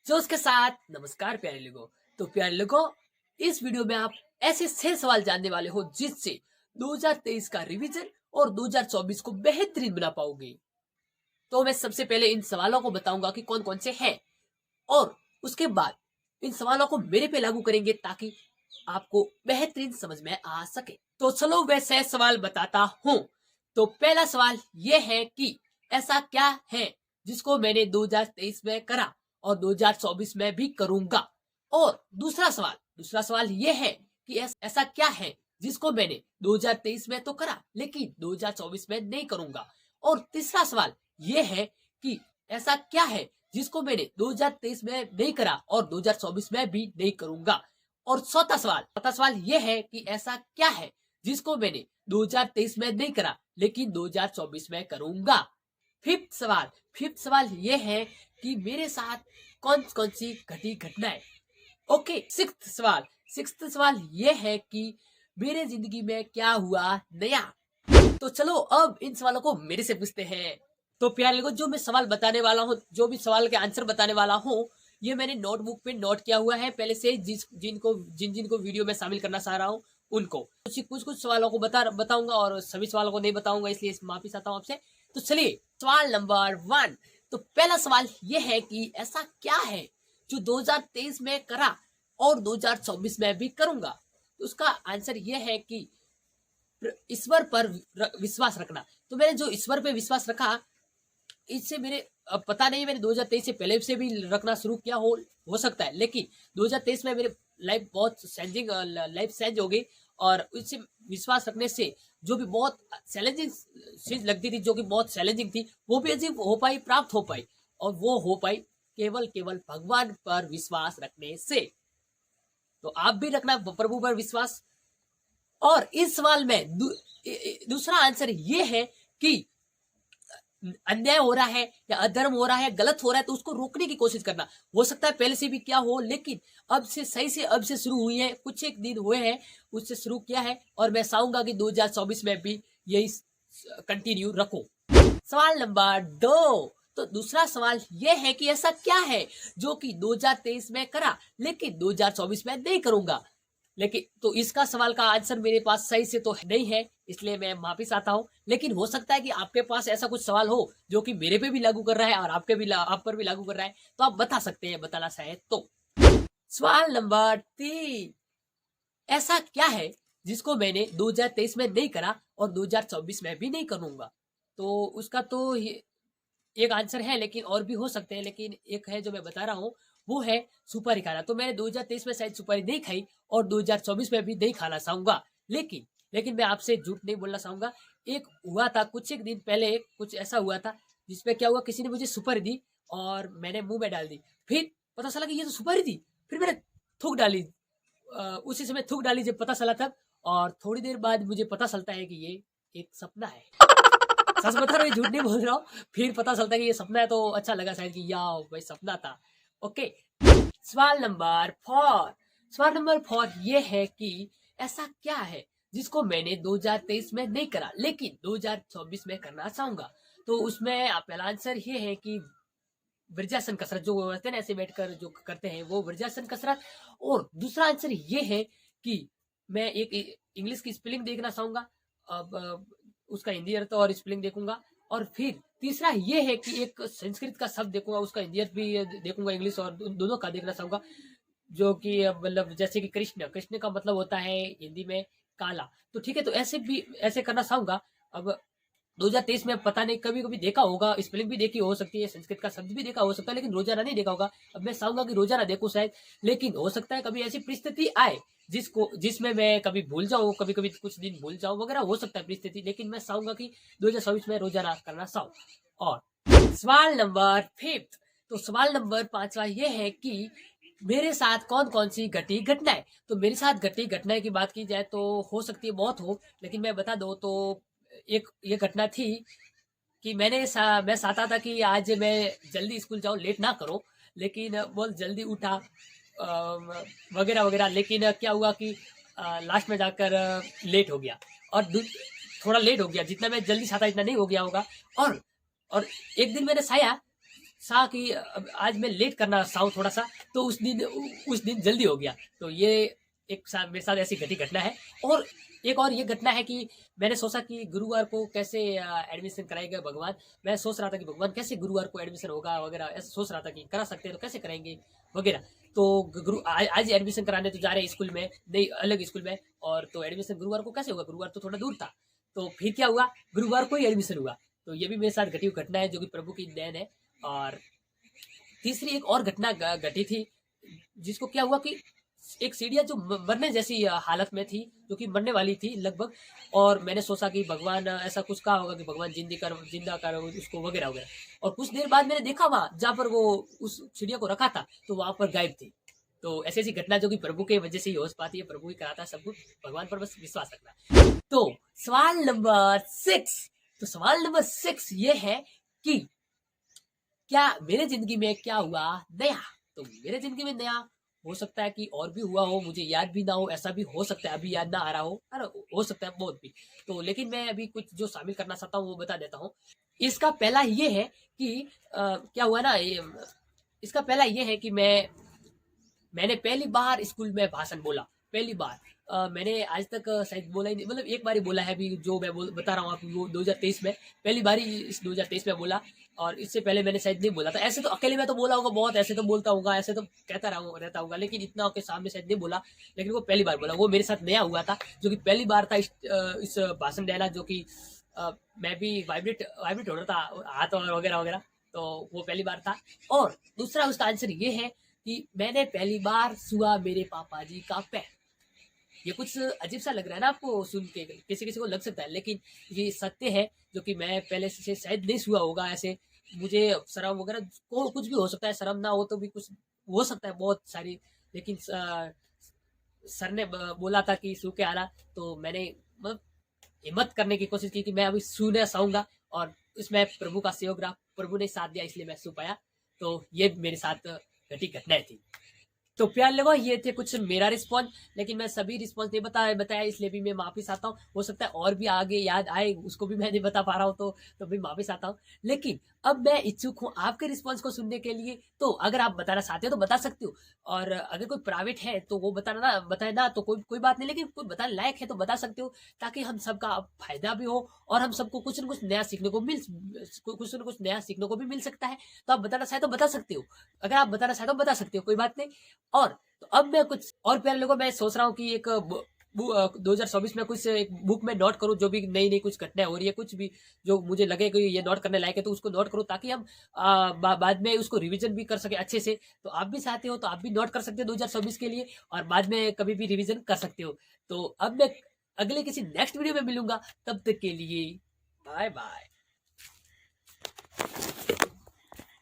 जोश के साथ नमस्कार प्यारे लोगों। तो प्यारे लोगों, इस वीडियो में आप ऐसे 6 सवाल जानने वाले हो जिससे 2023 का रिवीजन और 2024 को बेहतरीन बना पाओगे। तो मैं सबसे पहले इन सवालों को बताऊंगा कि कौन कौन से हैं और उसके बाद इन सवालों को मेरे पे लागू करेंगे ताकि आपको बेहतरीन समझ में आ सके। तो चलो मैं 6 सवाल बताता हूँ। तो पहला सवाल ये है कि ऐसा क्या है जिसको मैंने 2023 में करा और 2024 में भी करूंगा। और दूसरा सवाल ये है कि ऐसा क्या है जिसको मैंने 2023 में तो करा लेकिन 2024 में नहीं करूंगा। और तीसरा सवाल ये है कि ऐसा क्या है जिसको मैंने 2023 में नहीं करा और 2024 में भी नहीं करूंगा। और चौथा सवाल ये है कि ऐसा क्या है जिसको मैंने 2023 में नहीं करा लेकिन 2024 में करूंगा। फिफ्थ सवाल ये है कि मेरे साथ कौन कौन सी घटी घटनाएं। ओके, सिक्स्थ सवाल ये है कि मेरे जिंदगी में क्या हुआ नया। तो चलो अब इन सवालों को मेरे से पूछते हैं। तो प्यारे लोगों, जो मैं सवाल बताने वाला हूँ, जो भी सवाल के आंसर बताने वाला हूँ, ये मैंने नोटबुक पे नोट किया हुआ है पहले से। जिनको वीडियो में शामिल करना चाह रहा हूँ उनको कुछ सवालों को बताऊंगा और सभी सवालों को नहीं बताऊंगा, इसलिए माफी चाहता हूँ आपसे। तो चलिए सवाल नंबर 1। तो पहला सवाल ये है कि ऐसा क्या है जो 2023 में करा और 2024 में भी करूंगा। तो उसका आंसर ये है कि ईश्वर पर विश्वास रखना। तो मैंने जो ईश्वर पे विश्वास रखा, इससे मेरे पता नहीं, मैंने 2023 से पहले से भी रखना शुरू किया हो सकता है, लेकिन 2023 में मेरे लाइफ बहुत चेंज हो गई। और इससे विश्वास रखने से जो भी बहुत चैलेंजिंग चीज लगती थी, जो कि बहुत चैलेंजिंग थी, वो भी अजीब हो पाई, प्राप्त हो पाई। और वो हो पाई केवल भगवान पर विश्वास रखने से। तो आप भी रखना प्रभु पर विश्वास। और इस सवाल में दूसरा आंसर ये है कि अन्याय हो रहा है या अधर्म हो रहा है, गलत हो रहा है, तो उसको रोकने की कोशिश करना। हो सकता है पहले से भी क्या हो, लेकिन अब से शुरू हुई है, कुछ एक दिन हुए हैं उससे शुरू किया है। और मैं चाहूंगा कि 2024 में भी यही कंटिन्यू रखो। सवाल नंबर 2। तो दूसरा सवाल यह है कि ऐसा क्या है जो कि 2023 में करा लेकिन 2024 में नहीं करूंगा। लेकिन तो इसका सवाल का आंसर मेरे पास सही से तो नहीं है, इसलिए मैं माफी चाहता हूँ। लेकिन हो सकता है कि आपके पास ऐसा कुछ सवाल हो जो कि मेरे पे भी लागू कर रहा है और आप पर भी लागू कर रहा है, तो आप बता सकते हैं, बताना चाहे तो। सवाल नंबर 3। ऐसा क्या है जिसको मैंने 2023 में नहीं करा और 2024 में भी नहीं करूंगा। तो उसका तो एक आंसर है, लेकिन और भी हो सकते हैं, लेकिन एक है जो मैं बता रहा हूँ, वो है सुपारी खाना। तो मैंने 2023 में शायद सुपारी नहीं खाई और 2024 में भी नहीं खाना चाहूंगा। लेकिन मैं आपसे झूठ नहीं बोलना चाहूंगा। एक हुआ था कुछ एक दिन पहले, कुछ ऐसा हुआ था जिसमें क्या हुआ, किसी ने मुझे सुपारी दी और मैंने मुंह में डाल दी। फिर पता चला कि ये तो सुपारी थी। फिर मैंने थूक डाली, उसी समय थूक डाली जब पता चला तब। और थोड़ी देर बाद मुझे पता चलता है कि ये एक सपना है। सच बता रहा हूँ, झूठ नहीं बोल रहा हूँ। फिर पता चलता है कि ये सपना है, तो अच्छा लगा शायद कि यार भाई सपना था। ओके, सवाल नंबर 4 ये है कि ऐसा क्या है जिसको मैंने 2023 में नहीं करा लेकिन 2024 में करना चाहूंगा। तो उसमें पहला आंसर ये है कि वज्रासन कसरत, जो होते हैं ना ऐसे बैठकर जो करते हैं, वो वज्रासन कसरत। और दूसरा आंसर ये है कि मैं एक इंग्लिश की स्पेलिंग देखना चाहूंगा। अब उसका हिंदी अर्थ और स्पेलिंग देखूंगा। और फिर तीसरा ये है कि एक संस्कृत का शब्द देखूंगा, उसका हिंदी अर्थ भी देखूंगा, इंग्लिश और दोनों का देखना चाहूंगा। जो कि मतलब जैसे कि कृष्ण का मतलब होता है हिंदी में काला। तो ठीक है, तो ऐसे करना चाहूंगा। अब 2023 में पता नहीं, कभी कभी देखा होगा, स्पेलिंग भी देखी हो सकती है, संस्कृत का शब्द भी देखा हो सकता है, लेकिन रोजाना नहीं देखा होगा। अब मैं चाहूंगा कि रोजाना देखूं शायद, लेकिन हो सकता है कभी ऐसी परिस्थिति आए जिसमें मैं कभी भूल जाऊं, कभी कभी कुछ दिन भूल जाऊं वगैरह, हो सकता है परिस्थिति। लेकिन मैं चाहूंगा कि 2024 में रोजाना करना चाहूं। और सवाल नंबर 5। तो सवाल नंबर 5वां ये है कि मेरे साथ कौन कौन सी घटी घटनाएं। तो मेरे साथ घटी घटनाएं की बात की जाए तो हो सकती है बहुत हो, लेकिन मैं बता दूं तो एक ये घटना थी कि मैं चाहता था कि आज मैं जल्दी स्कूल जाऊं, लेट ना करो, लेकिन बहुत जल्दी उठा वगैरह वगैरह। लेकिन क्या हुआ कि लास्ट में जाकर लेट हो गया। और थोड़ा लेट हो गया, जितना मैं जल्दी चाहता इतना नहीं हो गया होगा। और एक दिन मैंने सा कि आज मैं लेट करना चाहूँ थोड़ा सा, तो उस दिन जल्दी हो गया। तो ये मेरे साथ ऐसी घटी घटना है। और एक और ये घटना है कि मैंने सोचा कि गुरुवार को कैसे एडमिशन कराएगा भगवान। मैं सोच रहा था कि भगवान कैसे गुरुवार को एडमिशन होगा वगैरह, ऐसा सोच रहा था कि करा सकते हैं तो कैसे कराएंगे वगैरह। तो आज एडमिशन कराने तो जा रहे हैं स्कूल में, नहीं अलग स्कूल में। और तो एडमिशन गुरुवार को कैसे होगा, गुरुवार तो थोड़ा दूर था। तो फिर क्या हुआ, गुरुवार को ही एडमिशन हुआ। तो ये भी मेरे साथ घटी हुई घटना है जो कि प्रभु की देन है। और तीसरी एक और घटना घटी थी, जिसको क्या हुआ कि एक सीढ़ियाँ जो मरने जैसी हालत में थी, जो कि मरने वाली थी लगभग। और मैंने सोचा कि भगवान ऐसा कुछ कहा होगा कि भगवान जिंदा कर उसको वगैरह वगैरह। और कुछ देर बाद मैंने देखा वहां जहाँ पर वो उस सीढ़िया को रखा था, तो वहां पर गायब थी। तो ऐसी ऐसी घटना जो कि प्रभु के वजह से ही हो पाती है, प्रभु ही कराता है सब कुछ, भगवान पर बस विश्वास रखना। तो सवाल नंबर 6, तो सवाल नंबर 6 ये है कि क्या मेरे जिंदगी में क्या हुआ नया। तो मेरे जिंदगी में नया हो सकता है कि और भी हुआ हो, मुझे याद भी ना हो, ऐसा भी हो सकता है अभी याद ना आ रहा हो, है ना, हो सकता है बहुत भी। तो लेकिन मैं अभी कुछ जो शामिल करना चाहता हूँ वो बता देता हूँ। इसका पहला ये है कि क्या हुआ ना, इसका पहला ये है कि मैंने पहली बार स्कूल में भाषण बोला, पहली बार। मैंने आज तक शायद बोला ही नहीं, मतलब एक बार ही बोला है अभी जो मैं बता रहा हूँ आपको, वो 2023 में पहली बार ही इस 2023 में बोला। और इससे पहले मैंने शायद नहीं बोला था। ऐसे तो अकेले में तो बोला होगा बहुत, ऐसे तो बोलता होगा, ऐसे तो कहता रहता होगा, लेकिन इतना के सामने शायद नहीं बोला। लेकिन वो पहली बार बोला, वो मेरे साथ नया हुआ था, जो कि पहली बार था इस भाषण देना, जो कि मैं भी वाइब्रेट हो रहा था हाथ और वगैरह वगैरह। तो वो पहली बार था। और दूसरा उसका आंसर ये है कि मैंने पहली बार छुआ मेरे पापा जी का पैर। ये कुछ अजीब सा लग रहा है ना आपको सुन के, किसी किसी को लग सकता है, लेकिन ये सत्य है, जो कि मैं पहले से शायद नहीं छुआ होगा ऐसे। मुझे शर्म वगैरह को कुछ भी हो सकता है, शर्म ना हो तो भी कुछ हो सकता है बहुत सारी। लेकिन सर ने बोला था कि छू के आना, तो मैंने मतलब हिम्मत करने की कोशिश की कि मैं अभी छूना चाहूंगा। और इसमें प्रभु का सहयोग रहा, प्रभु ने साथ दिया, इसलिए मैं छू पाया। तो ये मेरे साथ घटी घटनाएं थी। तो प्यार लोगों, ये थे कुछ मेरा रिस्पॉन्स, लेकिन मैं सभी रिस्पॉन्स नहीं बताया, इसलिए भी मैं वापिस आता हूँ। हो सकता है और भी आगे याद आए, उसको भी मैं नहीं बता पा रहा हूँ, तो भी वापिस आता हूँ। लेकिन अब मैं इच्छुक हूँ आपके रिस्पॉन्स को सुनने के लिए। तो अगर आप बताना चाहते हो तो बता सकते हो, और अगर कोई प्राइवेट है तो वो बताए ना तो कोई बात नहीं, लेकिन कोई बताने लायक है तो बता सकते हो, ताकि हम सबका फायदा भी हो और हम सबको कुछ न कुछ नया सीखने को भी मिल सकता है। तो आप बताना चाहे तो बता सकते हो, अगर आप बताना चाहे तो बता सकते हो, कोई बात नहीं। और तो अब मैं कुछ और प्यारे लोगों, मैं सोच रहा हूँ कि एक 2024 में कुछ एक बुक में नोट करूँ, जो भी नई नई कुछ घटनाएं हो रही है, कुछ भी जो मुझे लगे कि ये नोट करने लायक है, तो उसको नोट करूँ, ताकि हम बाद में उसको रिवीजन भी कर सके अच्छे से। तो आप भी चाहते हो तो आप भी नोट कर सकते हो 2024 के लिए, और बाद में कभी भी रिवीजन कर सकते हो। तो अब मैं अगले किसी नेक्स्ट वीडियो में मिलूंगा, तब तक के लिए बाय बाय।